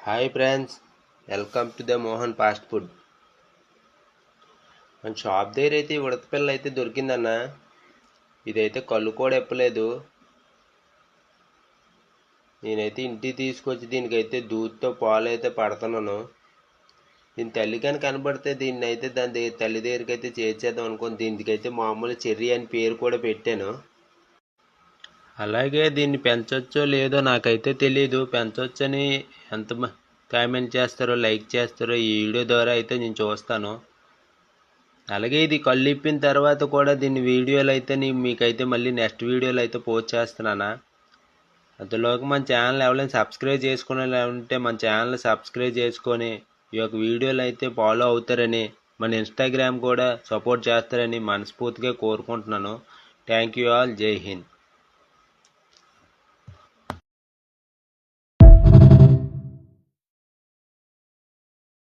Hi friends, welcome to the Mohan fast food. మన shop దగ్గర అయితే ఈ ఉడత పిల్ల అయితే దొరికిందన్న. ఇదైతే కళ్ళు కూడా ఎప్పలేదు. నేనైతే ఇంటికి తీసుకొచ్చి దీనికైతే దూదితో పాలు అయితే పడుతున్నాను. దీని తల్లి కానీ కనబడితే దీన్ని అయితే దాని దగ్గర తల్లి దగ్గరికి అయితే చేర్చేద్దాం అనుకోని దీనికైతే మామూలు చెర్రీ అని పేరు కూడా పెట్టాను. అలాగే దీన్ని పెంచొచ్చో లేదో నాకైతే తెలీదు. పెంచొచ్చని ఎంత కామెంట్ చేస్తారో, లైక్ చేస్తారో ఈ వీడియో ద్వారా అయితే నేను చూస్తాను. అలాగే ఇది కళ్ళు ఇప్పిన తర్వాత కూడా దీని వీడియోలు అయితే మీకైతే మళ్ళీ నెక్స్ట్ వీడియోలు అయితే పోస్ట్ చేస్తున్నానా. అంతలోకి మన ఛానల్ ఎవరైనా సబ్స్క్రైబ్ చేసుకునే ఉంటే మన ఛానల్ సబ్స్క్రైబ్ చేసుకొని ఈ యొక్క వీడియోలు అయితే ఫాలో అవుతారని, మన ఇన్స్టాగ్రామ్ కూడా సపోర్ట్ చేస్తారని మనస్ఫూర్తిగా కోరుకుంటున్నాను. Thank you all. జై హింద్.